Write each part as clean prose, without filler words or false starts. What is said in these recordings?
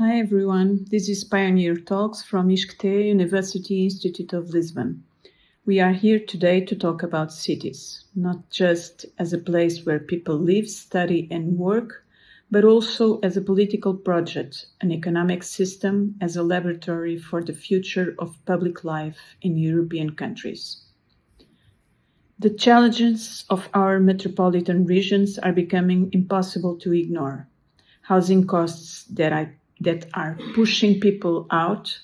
Hi everyone, this is Pioneer Talks from Iscte, University Institute of Lisbon. We are here today to talk about cities, not just as a place where people live, study and work, but also as a political project, an economic system, as a laboratory for the future of public life in European countries. The challenges of our metropolitan regions are becoming impossible to ignore. Housing costs that are pushing people out,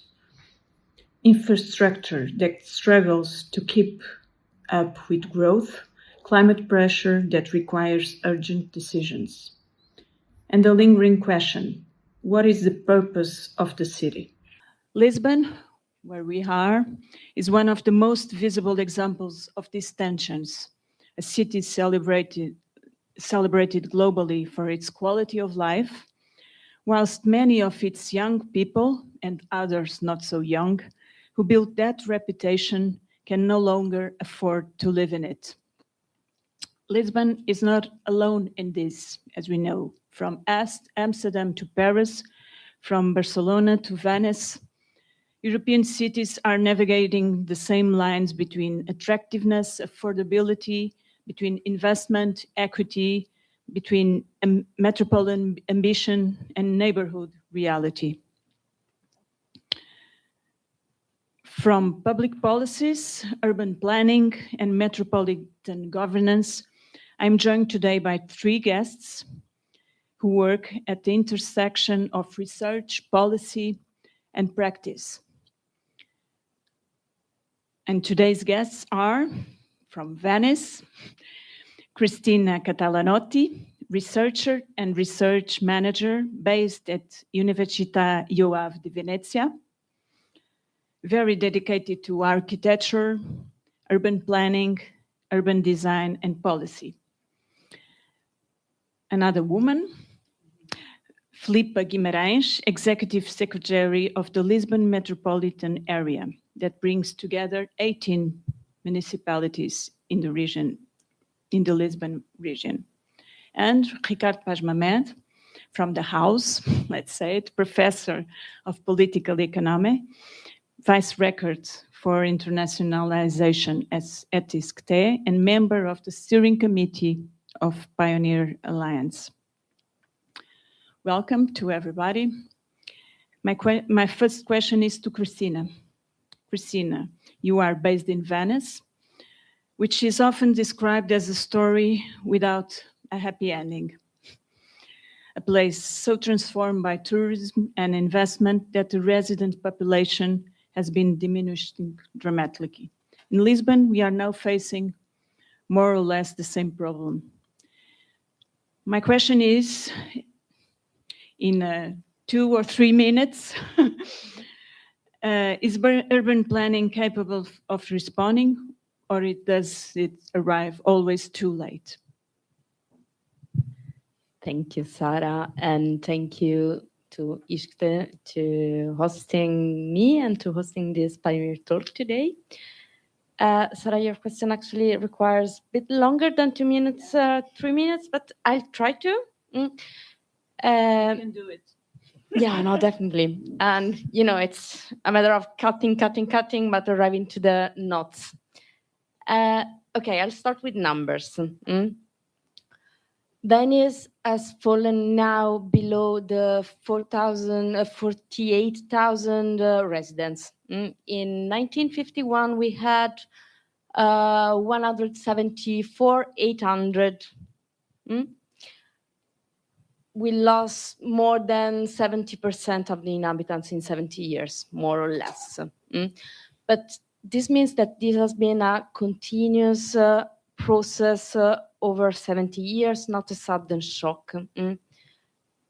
infrastructure that struggles to keep up with growth, climate pressure that requires urgent decisions. And the lingering question, what is the purpose of the city? Lisbon, where we are, is one of the most visible examples of these tensions. A city celebrated globally for its quality of life, whilst many of its young people, and others not so young, who built that reputation can no longer afford to live in it. Lisbon is not alone in this, as we know, from Amsterdam to Paris, from Barcelona to Venice. European cities are navigating the same lines between attractiveness, affordability, between investment, equity, between metropolitan ambition and neighborhood reality. From public policies, urban planning, and metropolitan governance, I'm joined today by three guests who work at the intersection of research, policy, and practice. And today's guests are, from Venice, Cristina Catalanotti, researcher and research manager based at Università Iuav di Venezia, very dedicated to architecture, urban planning, urban design, and policy. Another woman, Filipa Guimarães, executive secretary of the Lisbon Metropolitan Area, that brings together 18 municipalities in the region, in the Lisbon region. And Ricardo Paes Mamede, from the House, let's say it, professor of political economy, vice record for internationalization at Iscte, and member of the steering committee of Pioneer Alliance. Welcome to everybody. My first question is to Cristina. Cristina, you are based in Venice, which is often described as a story without a happy ending. A place so transformed by tourism and investment that the resident population has been diminishing dramatically. In Lisbon, we are now facing more or less the same problem. My question is, in 2 or 3 minutes, is urban planning capable of responding, or does it arrive always too late? Thank you, Sara, and thank you to Iscte to hosting me and to hosting this Pioneer Talk today. Sara, your question actually requires a bit longer than 2 minutes, 3 minutes, but I'll try to. You can do it. Yeah, no, definitely. And, you know, it's a matter of cutting, but arriving to the knots. Okay, I'll start with numbers. Venice has fallen now below the 48,000 residents. In 1951, we had 174,800. We lost more than 70% of the inhabitants in 70 years, more or less. But this means that this has been a continuous process over 70 years, not a sudden shock.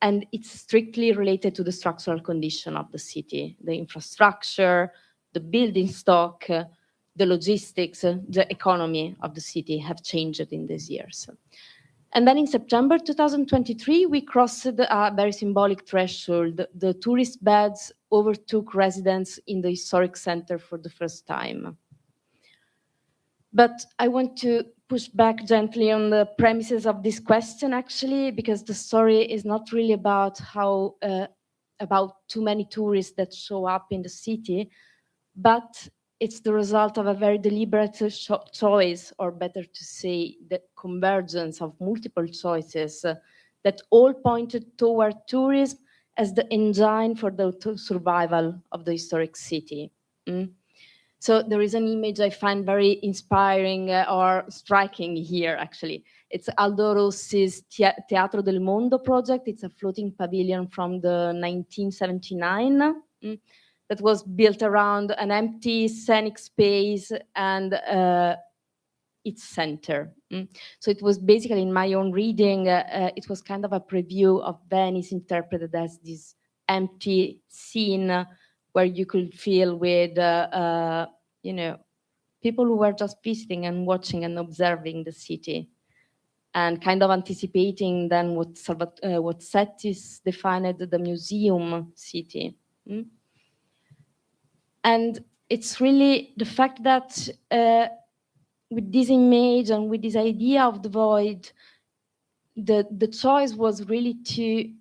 And it's strictly related to the structural condition of the city, the infrastructure, the building stock, the logistics, the economy of the city have changed in these years. And then in September 2023, we crossed a very symbolic threshold. The tourist beds overtook residents in the historic center for the first time. But I want to push back gently on the premises of this question, actually, because the story is not really about how about too many tourists that show up in the city, but it's the result of a very deliberate choice, or better to say, the convergence of multiple choices that all pointed toward tourism as the engine for the survival of the historic city. So there is an image I find very inspiring or striking here, actually. It's Aldo Rossi's Teatro del Mondo project. It's a floating pavilion from the 1979 that was built around an empty scenic space and its center. So it was basically, in my own reading, it was kind of a preview of Venice interpreted as this empty scene where you could feel with, you know, people who were just visiting and watching and observing the city, and kind of anticipating then what Settis defined the museum city. And it's really the fact that with this image and with this idea of the void, the choice was really to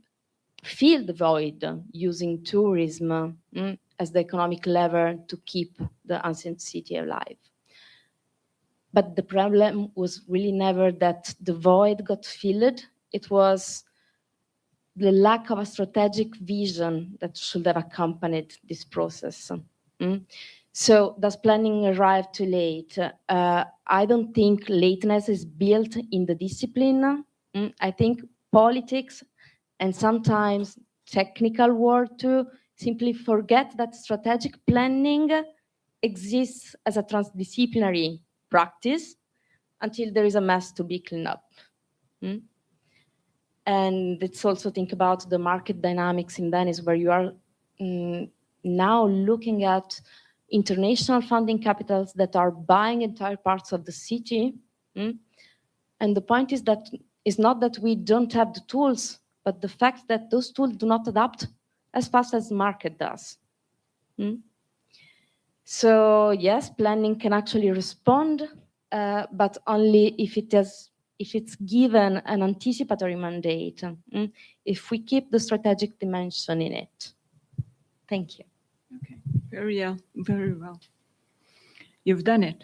fill the void using tourism as the economic lever to keep the ancient city alive. But the problem was really never that the void got filled. It was the lack of a strategic vision that should have accompanied this process. So does planning arrive too late? I don't think lateness is built in the discipline. I think politics and sometimes technical work too simply forget that strategic planning exists as a transdisciplinary practice until there is a mess to be cleaned up. And let's also think about the market dynamics in Venice, where you are now looking at international funding capitals that are buying entire parts of the city. And the point is that it's not that we don't have the tools, but the fact that those tools do not adapt as fast as the market does. So yes, planning can actually respond, but only if it's given an anticipatory mandate, if we keep the strategic dimension in it. Thank you. Okay, very well. You've done it.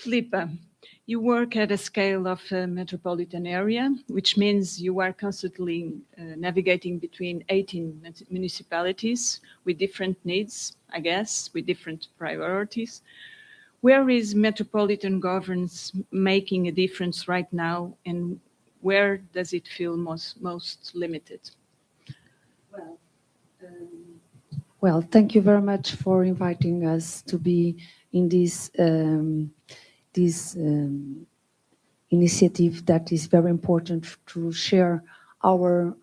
Filipa, you work at a scale of a metropolitan area, which means you are constantly navigating between 18 municipalities with different needs, I guess, with different priorities. Where is metropolitan governance making a difference right now, and where does it feel most limited? Well, thank you very much for inviting us to be in this initiative that is very important to share our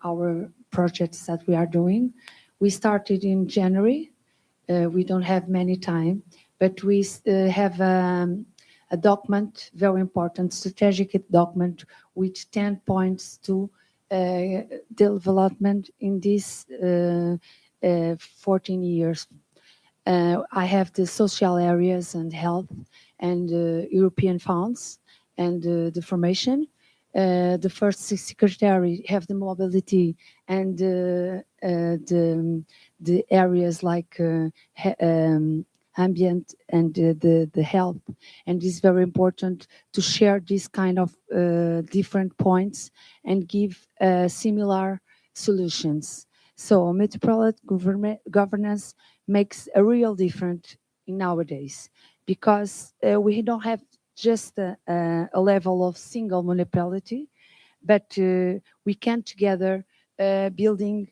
projects that we are doing. We started in January. We don't have many time, but we have a document, very important strategic document with 10 points to development in this 14 years. I have the social areas and health and European funds and the formation. The first secretary have the mobility and the areas like ambient and the health. And it's very important to share this kind of different points and give similar solutions. So metropolitan governance makes a real difference nowadays, because we don't have just a level of single municipality, but we can together building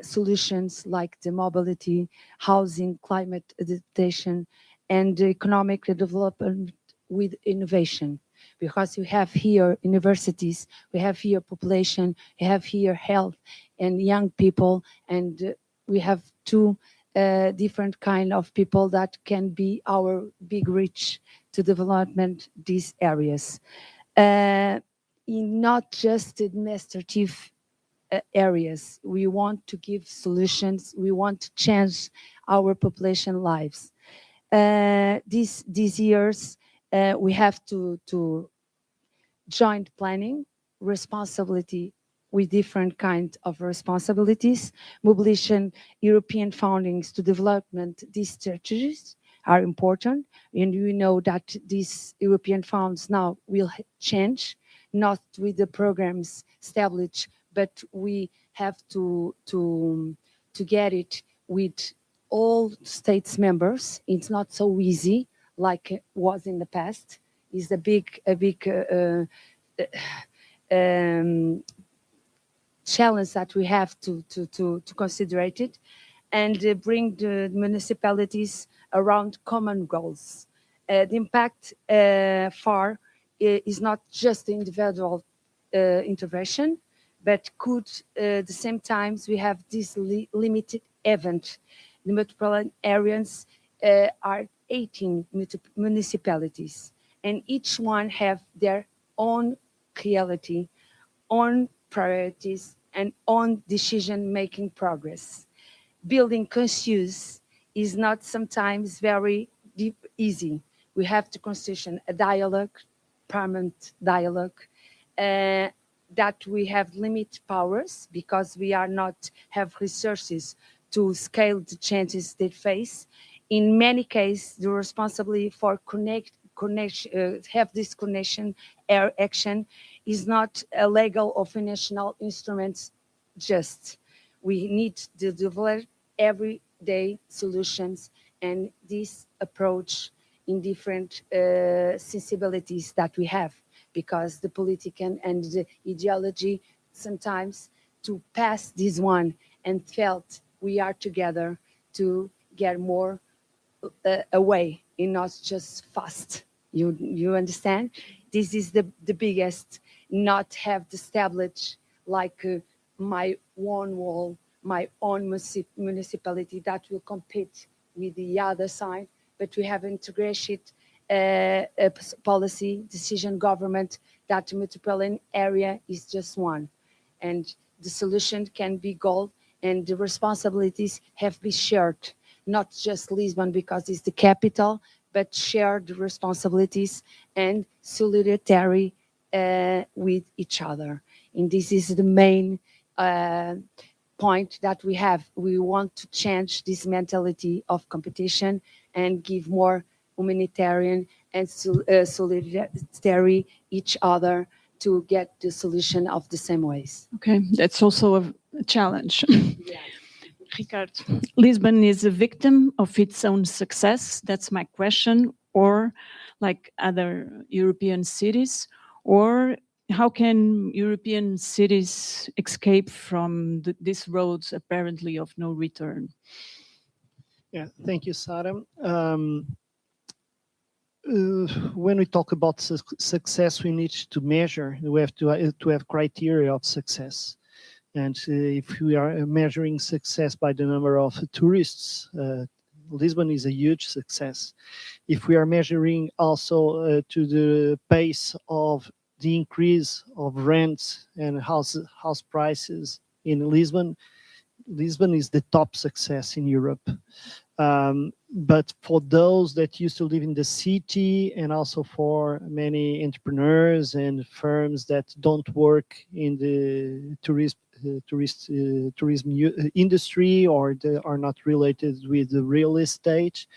solutions like the mobility, housing, climate adaptation, and economic development with innovation. Because we have here universities, we have here population, we have here health and young people, and we have two different kind of people that can be our big reach to development these areas. In not just administrative areas, we want to give solutions, we want to change our population lives. These years, we have to joint planning, responsibility with different kinds of responsibilities. Mobilization European fundings to development these strategies are important. And we know that these European funds now will change, not with the programs established, but we have to get it with all states members. It's not so easy like it was in the past. It's a big challenge that we have to consider it, and bring the municipalities around common goals. The impact is not just the individual intervention, but could at the same time we have this limited event. The metropolitan areas are 18 municipalities, and each one have their own reality, own priorities, and own decision-making progress. Building consensus is not sometimes very easy. We have to constitution a dialogue, permanent dialogue, that we have limited powers because we are not have resources to scale the changes they face. In many cases, the responsibility for have this connection action is not a legal or financial instruments. Just we need to develop everyday solutions, and this approach in different sensibilities that we have, because the political and the ideology sometimes to pass this one and felt we are together to get more away and not just fast. You understand? This is the biggest, not have established like my own wall, my own municipality that will compete with the other side, but we have integration policy, decision government, that metropolitan area is just one. And the solution can be goal, and the responsibilities have been shared, not just Lisbon because it's the capital, but shared responsibilities and solidarity with each other. And this is the main point that we have. We want to change this mentality of competition and give more humanitarian and solidarity each other to get the solution of the same ways. Okay, that's also a challenge. Yes. Ricardo, Lisbon is a victim of its own success. That's my question. Or like other European cities, or how can European cities escape from these roads apparently of no return? Yeah, thank you, Sarah. When we talk about success, we need to measure. We have to have criteria of success. And if we are measuring success by the number of tourists, Lisbon is a huge success. If we are measuring also to the pace of the increase of rents and house prices in Lisbon, Lisbon is the top success in Europe. But for those that used to live in the city, and also for many entrepreneurs and firms that don't work in the tourism industry, or they are not related with the real estate,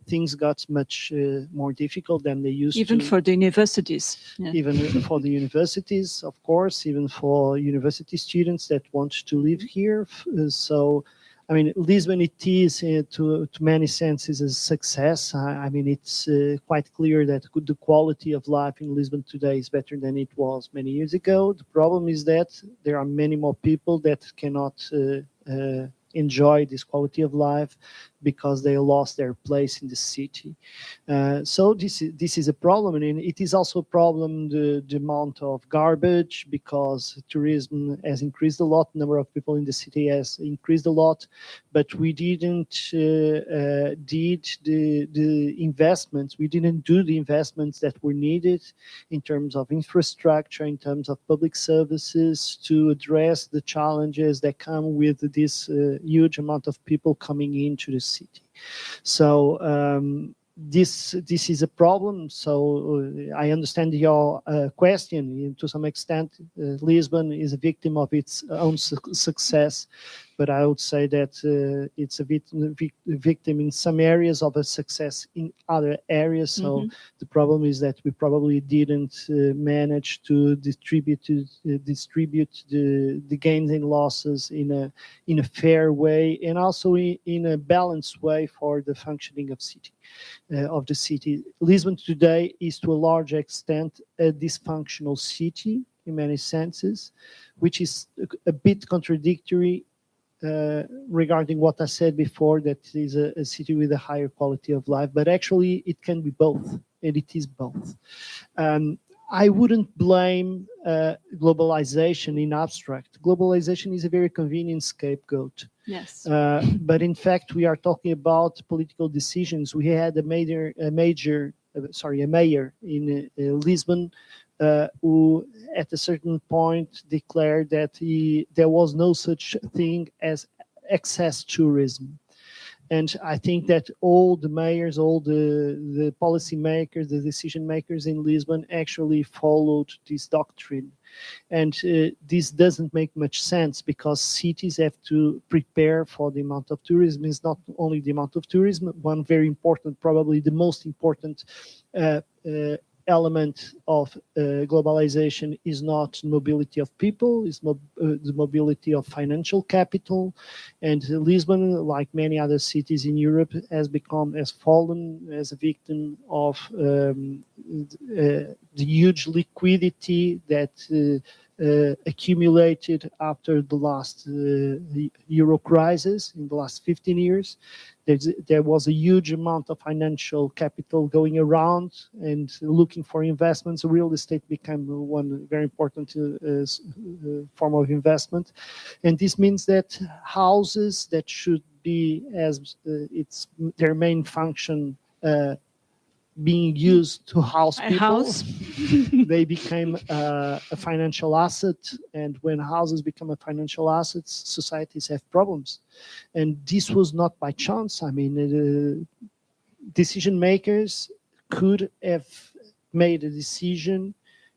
things got much more difficult than they used to. Even for the universities. Yeah. Even for the universities, of course, even for university students that want to live here. So, I mean, Lisbon, it is to many senses a success. I mean, it's quite clear that the quality of life in Lisbon today is better than it was many years ago. The problem is that there are many more people that cannot enjoy this quality of life because they lost their place in the city. So this is a problem, and it is also a problem, the amount of garbage, because tourism has increased a lot, the number of people in the city has increased a lot, but we didn't did the investments, we didn't do the investments that were needed in terms of infrastructure, in terms of public services, to address the challenges that come with this huge amount of people coming into the city. So this is a problem. So I understand your question. To some extent, Lisbon is a victim of its own success, but I would say that it's a victim in some areas of a success in other areas. So the problem is that we probably didn't manage to distribute the gains and losses in a fair way, and also in a balanced way for the functioning of the city. Lisbon today is to a large extent a dysfunctional city in many senses, which is a bit contradictory regarding what I said before, that it is a city with a higher quality of life, but actually it can be both, and it is both. I wouldn't blame globalization in abstract. Globalization is a very convenient scapegoat. Yes. But in fact, we are talking about political decisions. We had a mayor in Lisbon who, at a certain point, declared that there was no such thing as excess tourism. And I think that all the mayors, all the policy makers, the decision makers in Lisbon actually followed this doctrine. And this doesn't make much sense, because cities have to prepare for the amount of tourism. It's not only the amount of tourism. One very important, probably the most important element of globalization is not mobility of people, it's the mobility of financial capital. And Lisbon, like many other cities in Europe, has fallen as a victim of the huge liquidity that accumulated after the last euro crisis in the last 15 years. There was a huge amount of financial capital going around and looking for investments. Real estate became one very important form of investment. And this means that houses that should be as their main function being used to house people, they became a financial asset. And when houses become a financial asset, societies have problems. And this was not by chance. I mean, decision makers could have made a decision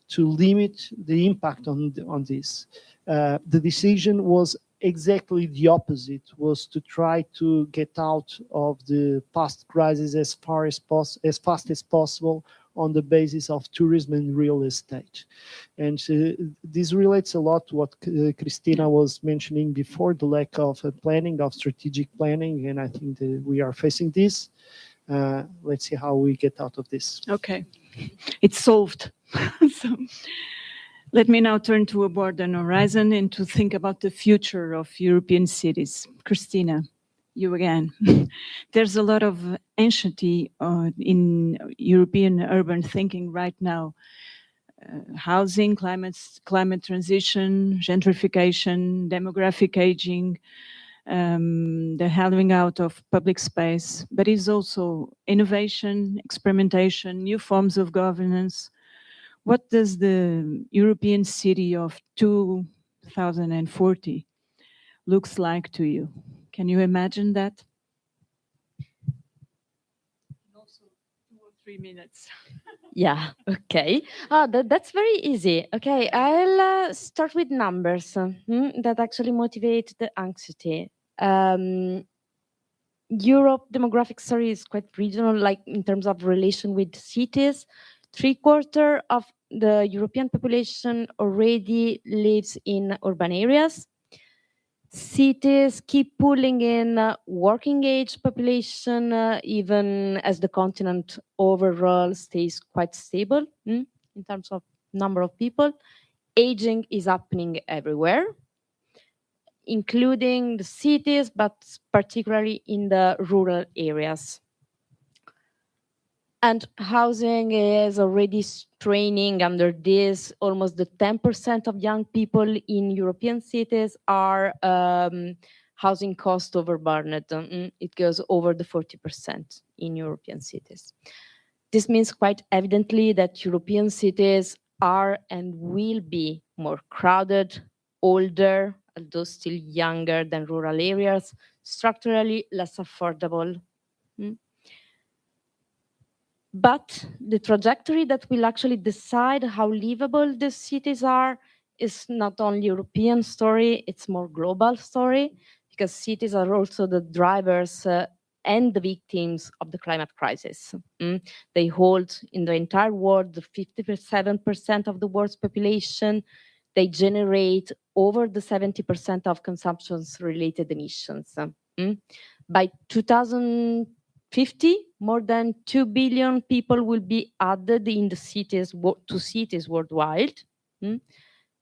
to limit the impact on this. The decision was exactly the opposite, was to try to get out of the past crisis as fast as possible on the basis of tourism and real estate. And this relates a lot to what Cristina was mentioning before, the lack of planning, of strategic planning, and I think that we are facing this. Let's see how we get out of this. Okay, it's solved. So, let me now turn to a border horizon and to think about the future of European cities. Cristina, you again. There's a lot of ancientity in European urban thinking right now. Housing, climate transition, gentrification, demographic aging, the hollowing out of public space, but it's also innovation, experimentation, new forms of governance. What does the European city of 2040 looks like to you? Can you imagine that? Also 2 or 3 minutes. Yeah, okay. That's very easy. Okay, I'll start with numbers that actually motivate the anxiety. Europe demographic story is quite regional, like in terms of relation with cities. 3/4 of the European population already lives in urban areas. Cities keep pulling in working age population, even as the continent overall stays quite stable in terms of number of people. Aging is happening everywhere, including the cities, but particularly in the rural areas. And housing is already straining under this. Almost the 10% of young people in European cities are housing cost overburdened. It goes over the 40% in European cities. This means quite evidently that European cities are and will be more crowded, older, although still younger than rural areas, structurally less affordable. But the trajectory that will actually decide how livable the cities are is not only European story, it's more global story, because cities are also the drivers and the victims of the climate crisis. They hold in the entire world the 57% of the world's population. They generate over the 70% of consumptions related emissions. By 2050, more than 2 billion people will be added in the cities to cities worldwide.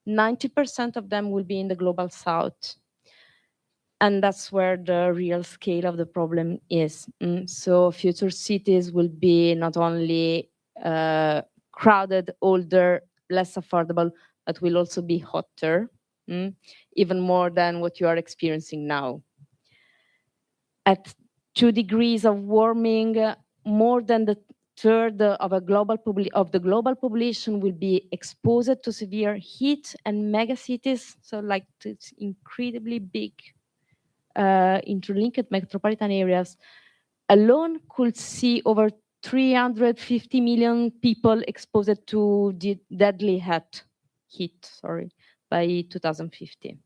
90% of them will be in the global south. And that's where the real scale of the problem is. So future cities will be not only crowded, older, less affordable, but will also be hotter, even more than what you are experiencing now. At 2 degrees of warming, more than the third of the global population will be exposed to severe heat, and megacities, so like it's incredibly big interlinked metropolitan areas alone could see over 350 million people exposed to the deadly heat by 2050.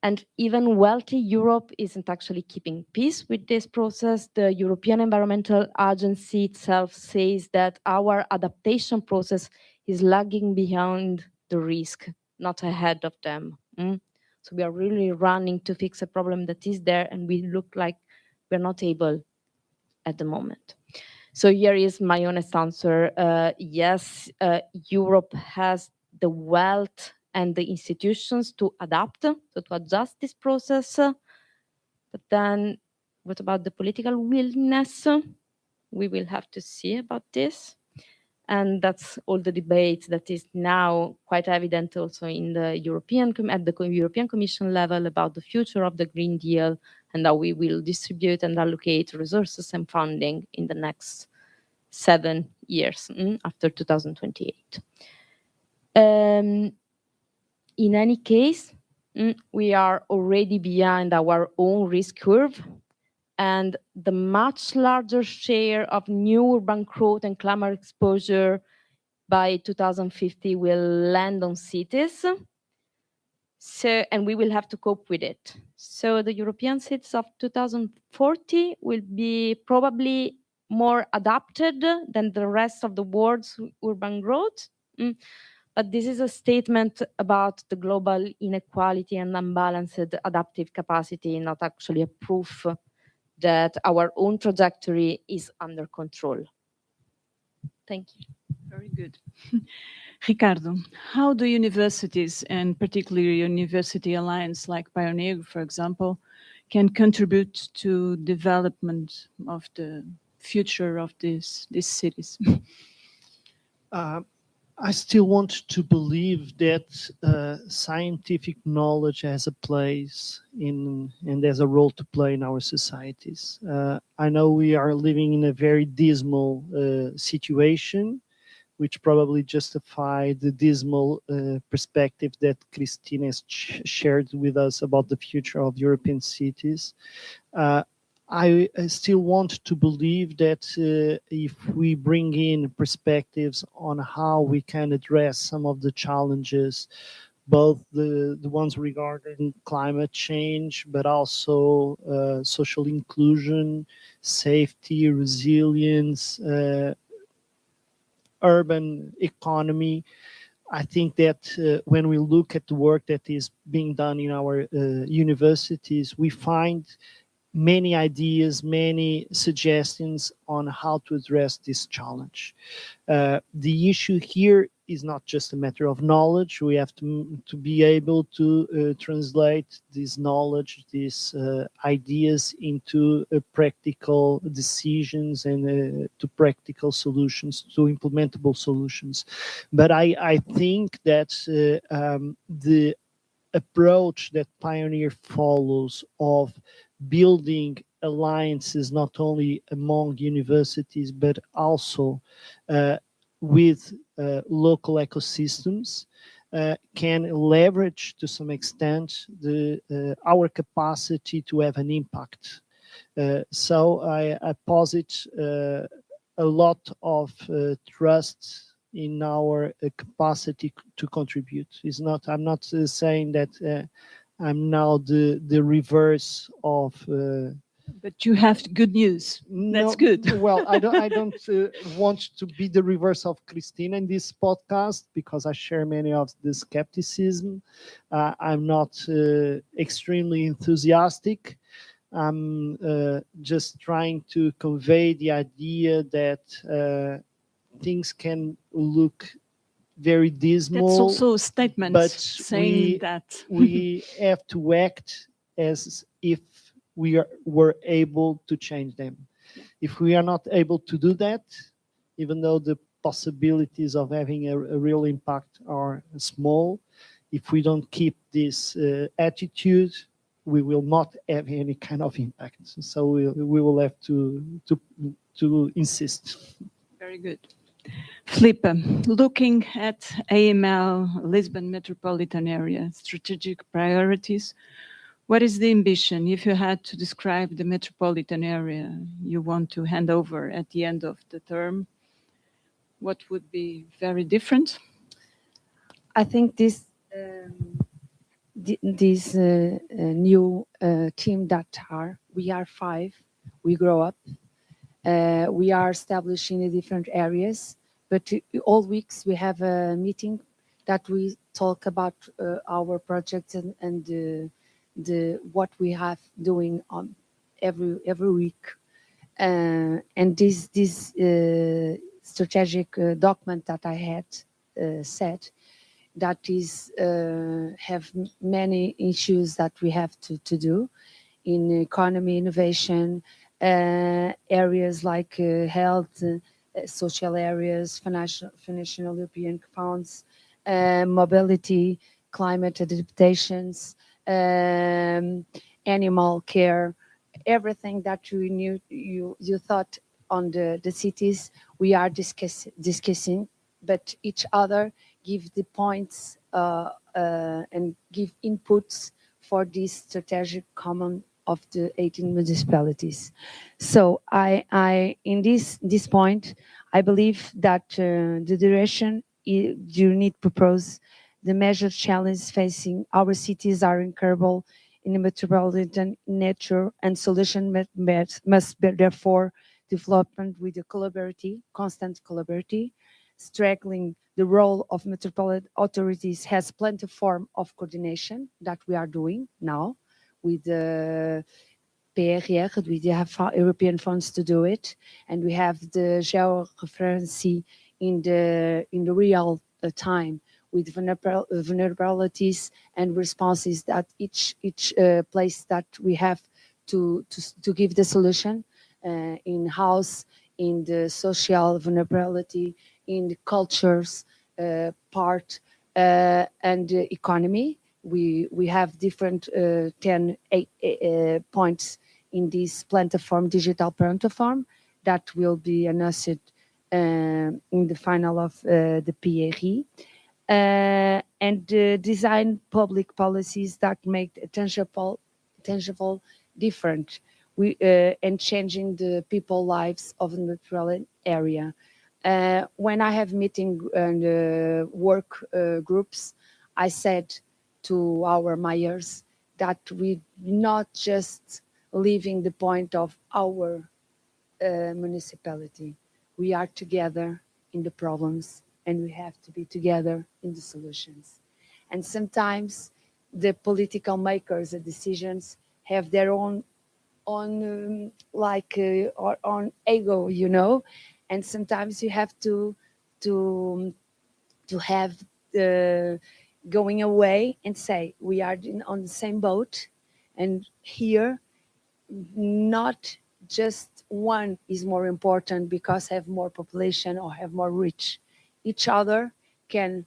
And even wealthy Europe isn't actually keeping pace with this process. The European Environmental Agency itself says that our adaptation process is lagging behind the risk, not ahead of them. So we are really running to fix a problem that is there, and we look like we're not able at the moment. So here is my honest answer. Yes, Europe has the wealth and the institutions to adapt, so to adjust this process. But then what about the political willingness? We will have to see about this. And that's all the debate that is now quite evident also in the at the European Commission level about the future of the Green Deal and how we will distribute and allocate resources and funding in the next 7 years after 2028. In any case, we are already behind our own risk curve, and the much larger share of new urban growth and climate exposure by 2050 will land on cities. And we will have to cope with it. So the European cities of 2040 will be probably more adapted than the rest of the world's urban growth. But this is a statement about the global inequality and unbalanced adaptive capacity, not actually a proof that our own trajectory is under control. Thank you. Very good. Ricardo, how do universities, and particularly University Alliance like Pioneer, for example, can contribute to development of the future of these cities? I still want to believe that scientific knowledge has a place and has a role to play in our societies. I know we are living in a very dismal situation, which probably justify the dismal perspective that Cristina has shared with us about the future of European cities. I still want to believe that if we bring in perspectives on how we can address some of the challenges, both the ones regarding climate change, but also social inclusion, safety, resilience, urban economy, I think that when we look at the work that is being done in our universities, we find many ideas, many suggestions on how to address this challenge. The issue here is not just a matter of knowledge. We have to be able to translate this knowledge, these ideas into practical decisions and to practical solutions, to implementable solutions. But I think that the approach that Pioneer follows of building alliances not only among universities but also with local ecosystems can leverage to some extent our capacity to have an impact. So I posit a lot of trust in our capacity to contribute. I'm not saying that I'm now the reverse of. But you have good news. That's good. Well, I don't want to be the reverse of Cristina in this podcast because I share many of the skepticism. I'm not extremely enthusiastic. I'm just trying to convey the idea that things can look very dismal. That's also a statement but saying that we have to act as if we were able to change them. Yeah. If we are not able to do that, even though the possibilities of having a real impact are small, if we don't keep this attitude, we will not have any kind of impact. So we will have to insist. Very good. Filipa, looking at AML, Lisbon Metropolitan Area, strategic priorities, what is the ambition? If you had to describe the metropolitan area you want to hand over at the end of the term, what would be very different? I think this new team that we are 5, we grow up, we are established in different areas, but all weeks we have a meeting that we talk about our projects and what we have doing on every week, and this strategic document that I had said that is have many issues that we have to do in economy, innovation, areas like health, social areas, financial European funds, mobility, climate adaptations, animal care, everything that you thought on the cities, we are discussing, but each other give the points and give inputs for this strategic common of the 18 municipalities. So I in this point, I believe that the direction you need to propose the measured challenges facing our cities are incurable in the metropolitan nature, and solution must be therefore development with the constant collaborative, strengthening the role of metropolitan authorities has plenty form of coordination that we are doing now with the PRR. We have European funds to do it, and we have the georeferency in the real time with vulnerabilities and responses that each place that we have to give the solution in house, in the social vulnerability, in the cultures part, and the economy. We have different 10 points in this digital platform that will be announced in the final of the PRE. And design public policies that make tangible different and changing the people lives of the metropolitan area. When I have meeting and work groups, I said to our mayors that we not just leaving the point of our municipality. We are together in the problems, and we have to be together in the solutions. And sometimes the political makers of decisions have their own ego, and sometimes you have to have the going away and say we are on the same boat, and here not just one is more important because have more population or have more reach. Each other can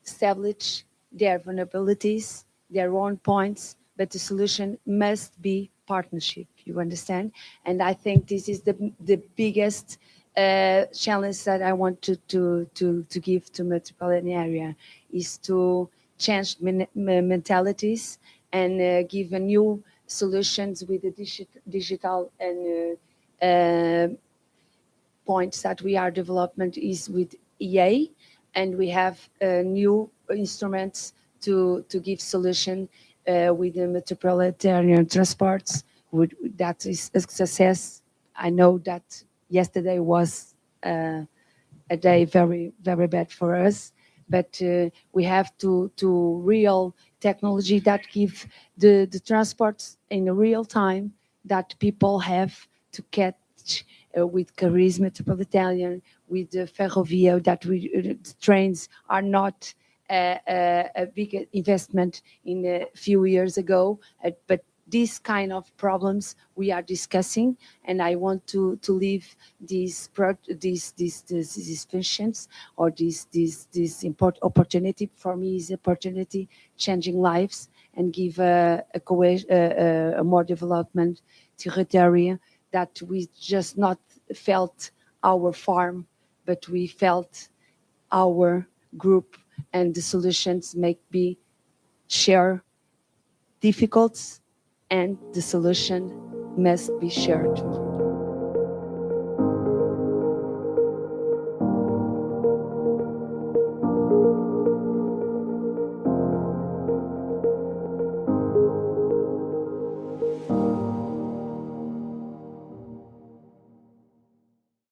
establish their vulnerabilities, their own points, but the solution must be partnership. You understand? And I think this is the biggest challenge that I want to give to metropolitan area, is to change mentalities and give a new solutions with the digital and points that we are development is with EA, and we have new instruments to give solution with the metropolitan transports. That is a success. I know that yesterday was a day very, very bad for us, but we have to real technology that give the transports in real time that people have to catch with Caris Metropolitan, with the Ferrovia, that the trains are not a big investment in a few years ago, but these kind of problems we are discussing, and I want to leave these functions or this important opportunity for me is opportunity changing lives and give a more development territory that we just not felt our farm, but we felt our group, and the solutions may be share difficult, and the solution must be shared.